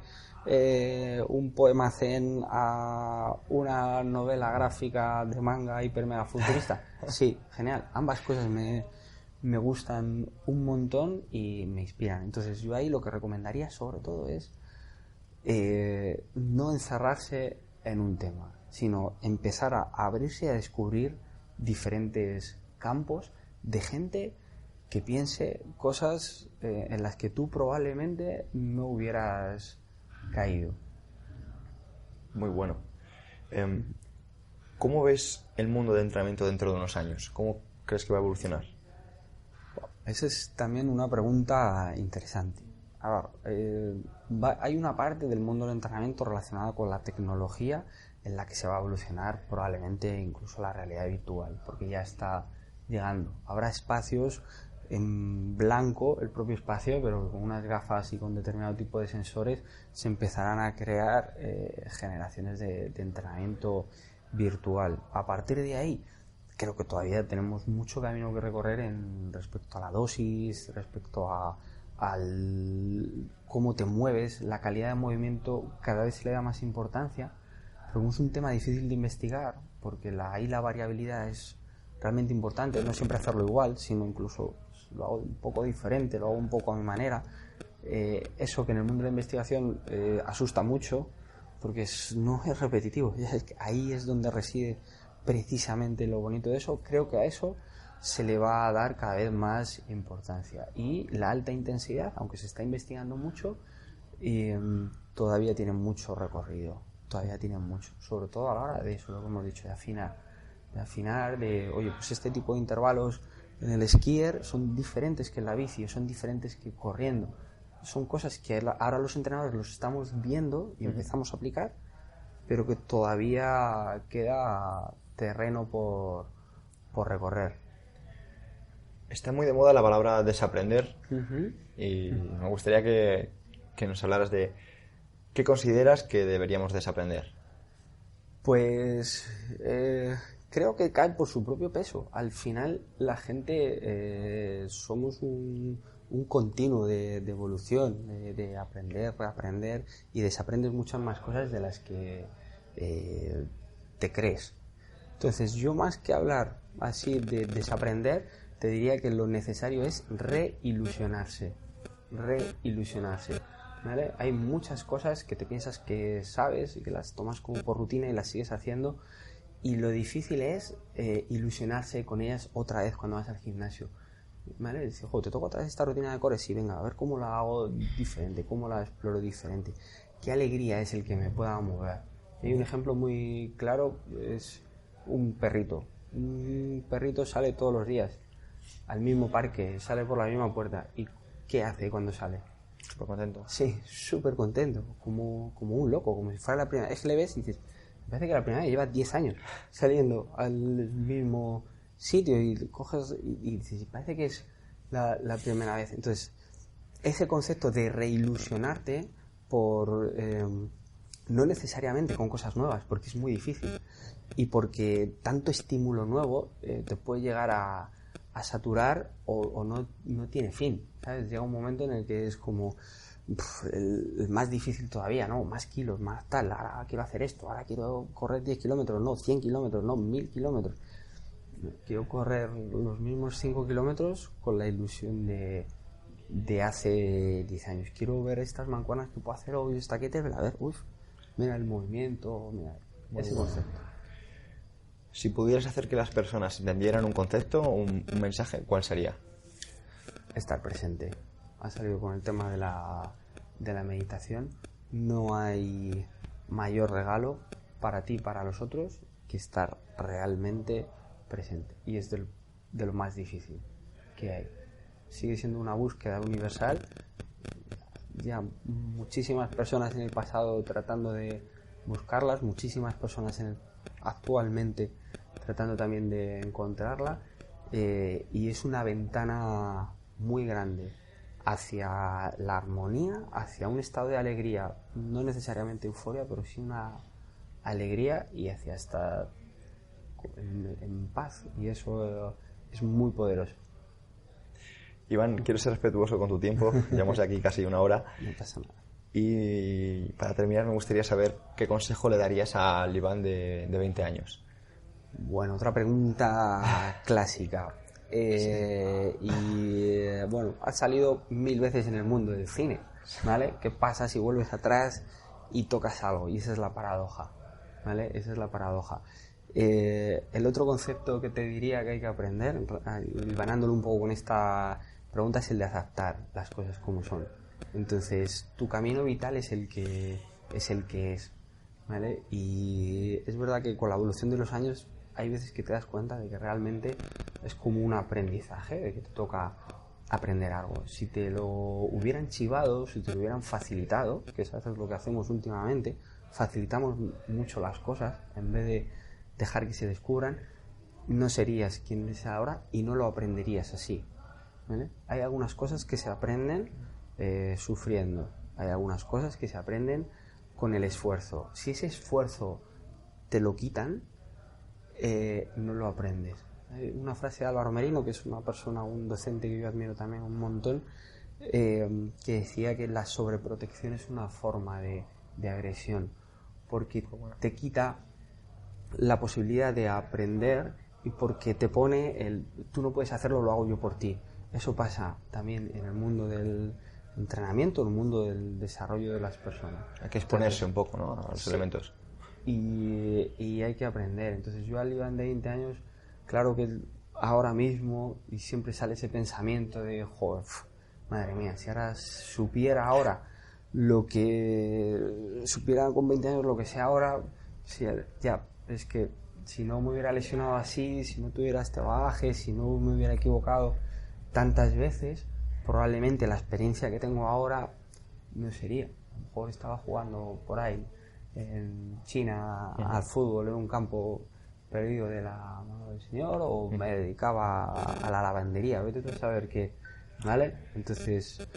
un poema zen a una novela gráfica de manga hiper mega futurista? Sí, genial. Ambas cosas me gustan un montón y me inspiran. Entonces yo ahí lo que recomendaría sobre todo es no encerrarse en un tema, sino empezar a abrirse y a descubrir diferentes campos de gente que piense cosas en las que tú probablemente no hubieras caído. Muy bueno. ¿Cómo ves el mundo del entrenamiento dentro de unos años? ¿Cómo crees que va a evolucionar? Esa es también una pregunta interesante. A ver, hay una parte del mundo del entrenamiento relacionada con la tecnología en la que se va a evolucionar probablemente incluso la realidad virtual, porque ya está llegando. Habrá espacios en blanco, el propio espacio, pero con unas gafas y con determinado tipo de sensores se empezarán a crear generaciones de entrenamiento virtual. A partir de ahí, creo que todavía tenemos mucho camino que recorrer respecto a la dosis, respecto al cómo te mueves, la calidad de movimiento cada vez se le da más importancia, pero es un tema difícil de investigar porque ahí la variabilidad es realmente importante, no siempre hacerlo igual, sino incluso lo hago un poco diferente, lo hago un poco a mi manera. Eso que en el mundo de la investigación asusta mucho porque no es repetitivo, ahí es donde reside precisamente lo bonito de eso. Creo que a eso se le va a dar cada vez más importancia, y la alta intensidad, aunque se está investigando mucho, todavía tiene mucho recorrido, sobre todo a la hora de eso, lo que hemos dicho, de afinar, oye, pues este tipo de intervalos en el skier son diferentes que en la bici, son diferentes que corriendo. Son cosas que ahora los entrenadores los estamos viendo y empezamos a aplicar, pero que todavía queda terreno por recorrer. Está muy de moda la palabra desaprender y me gustaría que nos hablaras de qué consideras que deberíamos desaprender. Pues creo que cae por su propio peso. Al final la gente somos un continuo de evolución, de aprender, reaprender, y desaprendes muchas más cosas de las que te crees. Entonces yo, más que hablar así de desaprender, te diría que lo necesario es reilusionarse, ¿vale? Hay muchas cosas que te piensas que sabes y que las tomas como por rutina y las sigues haciendo, y lo difícil es ilusionarse con ellas otra vez cuando vas al gimnasio, ¿vale? Dices, te toca otra vez esta rutina de core, sí, venga, a ver cómo la hago diferente, cómo la exploro diferente, qué alegría es el que me pueda mover. Hay un ejemplo muy claro, es un perrito. Un perrito sale todos los días al mismo parque, sale por la misma puerta, y ¿qué hace cuando sale? Súper contento. Sí, súper contento, como un loco, como si fuera la primera vez que le ves y dices, me parece que la primera vez lleva 10 años saliendo al mismo sitio, y coges y dices, parece que es la primera vez. Entonces, ese concepto de reilusionarte por no necesariamente con cosas nuevas, porque es muy difícil, y porque tanto estímulo nuevo te puede llegar a saturar o no tiene fin, ¿sabes? Llega un momento en el que es como el más difícil todavía, ¿no? Más kilos, más tal, ahora quiero hacer esto, ahora quiero correr 10 kilómetros, no, 100 kilómetros, no, 1000 kilómetros. Quiero correr los mismos 5 kilómetros con la ilusión de hace 10 años. Quiero ver estas mancuernas que puedo hacer hoy, esta que te a ver, mira el movimiento, mira ese concepto. Si pudieras hacer que las personas entendieran un concepto o un mensaje, ¿cuál sería? Estar presente. Ha salido con el tema de la meditación. No hay mayor regalo para ti y para los otros que estar realmente presente. Y es de lo más difícil que hay. Sigue siendo una búsqueda universal. Ya muchísimas personas en el pasado tratando de buscarlas, muchísimas personas actualmente tratando también de encontrarla, y es una ventana muy grande hacia la armonía, hacia un estado de alegría, no necesariamente euforia, pero sí una alegría, y hacia estar en paz, y eso es muy poderoso. Iván, quiero ser respetuoso con tu tiempo, llevamos aquí casi una hora. No pasa nada. Y para terminar me gustaría saber qué consejo le darías al Iván de 20 años. Bueno, otra pregunta clásica. Bueno, has salido 1000 veces en el mundo del cine, ¿vale? ¿Qué pasa si vuelves atrás y tocas algo? Y esa es la paradoja, ¿vale? Esa es la paradoja. El otro concepto que te diría que hay que aprender, ganándolo un poco con esta pregunta, es el de aceptar las cosas como son. Entonces, tu camino vital es el que es, ¿vale? Y es verdad que con la evolución de los años hay veces que te das cuenta de que realmente es como un aprendizaje, de que te toca aprender algo. Si te lo hubieran chivado, si te lo hubieran facilitado, que eso es lo que hacemos últimamente, facilitamos mucho las cosas en vez de dejar que se descubran, no serías quien eres ahora y no lo aprenderías así, ¿vale? Hay algunas cosas que se aprenden sufriendo, hay algunas cosas que se aprenden con el esfuerzo. Si ese esfuerzo te lo quitan, no lo aprendes. Hay una frase de Álvaro Merino, que es una persona, un docente que yo admiro también un montón, que decía que la sobreprotección es una forma de agresión, porque te quita la posibilidad de aprender, y porque te pone tú no puedes hacerlo, lo hago yo por ti. Eso pasa también en el mundo del entrenamiento, en el mundo del desarrollo de las personas. Hay que exponerse un poco, ¿no?, a los elementos. Y hay que aprender. Entonces yo al Iván de 20 años, claro que ahora mismo, y siempre sale ese pensamiento de, joder, madre mía, si ahora supiera ahora lo que supiera con 20 años, lo que sé ahora, sí, ya, es que si no me hubiera lesionado así, si no tuviera este bagaje, si no me hubiera equivocado tantas veces, probablemente la experiencia que tengo ahora no sería. A lo mejor estaba jugando por ahí en China al fútbol en un campo perdido de la mano del Señor, o me dedicaba a la lavandería, vete tú a saber qué, ¿vale? Entonces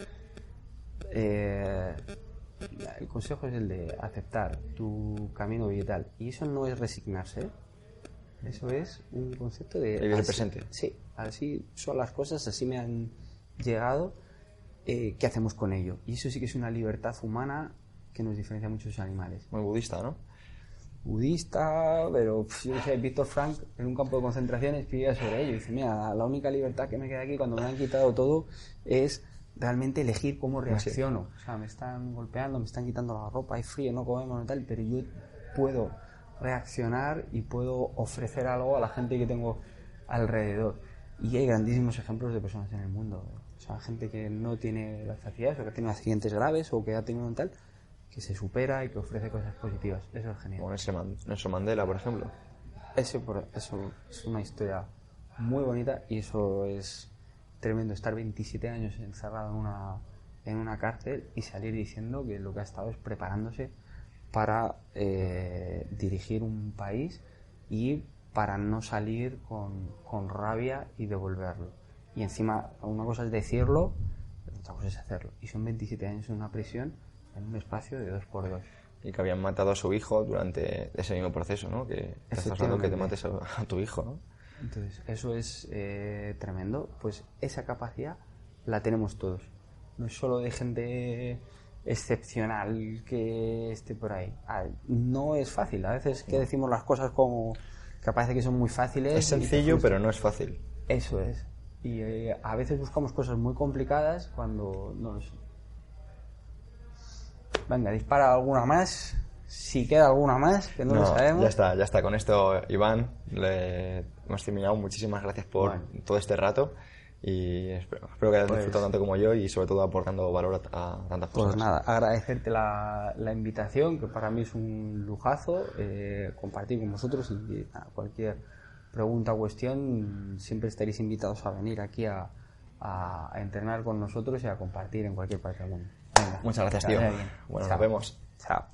el consejo es el de aceptar tu camino vital, y eso no es resignarse, eso es un concepto de vivir el presente. Sí, así son las cosas, así me han llegado, ¿qué hacemos con ello? Y eso sí que es una libertad humana que nos diferencia a muchos animales. Muy budista, ¿no? Budista, pero yo no sé, Víctor Frank en un campo de concentración escribía sobre ello, dice, mira, la única libertad que me queda aquí cuando me han quitado todo es realmente elegir cómo reacciono. O sea, me están golpeando, me están quitando la ropa, hay frío, no comemos y tal, pero yo puedo reaccionar y puedo ofrecer algo a la gente que tengo alrededor. Y hay grandísimos ejemplos de personas en el mundo, o sea, gente que no tiene las facilidades, o que tiene accidentes graves, o que ha tenido un tal, que se supera y que ofrece cosas positivas. Eso es genial. Como Nelson Mandela, por ejemplo. Eso es una historia muy bonita, y eso es tremendo, estar 27 años encerrado en una cárcel y salir diciendo que lo que ha estado es preparándose para dirigir un país, y para no salir con rabia y devolverlo. Y encima, una cosa es decirlo, otra cosa es hacerlo. Y son 27 años en una prisión, en un espacio de 2x2. Y que habían matado a su hijo durante ese mismo proceso, ¿no? Que estás hablando que te mates a tu hijo, ¿no? Entonces, eso es tremendo. Pues esa capacidad la tenemos todos. No es solo de gente excepcional que esté por ahí. No es fácil. A veces que decimos las cosas como que parece que son muy fáciles. Es sencillo, pero no es fácil. Eso es. Y a veces buscamos cosas muy complicadas cuando no lo son. Venga, dispara alguna más. Si queda alguna más, que no lo sabemos. Ya está. Con esto, Iván, hemos terminado. Muchísimas gracias por todo este rato. Y espero que hayas disfrutado tanto como yo, y sobre todo aportando valor a tantas personas. Pues nada, agradecerte la invitación, que para mí es un lujazo compartir con vosotros, y cualquier pregunta o cuestión siempre estaréis invitados a venir aquí a entrenar con nosotros y a compartir en cualquier parte del mundo. Venga, muchas gracias, tío. Bueno, nos vemos. Chao.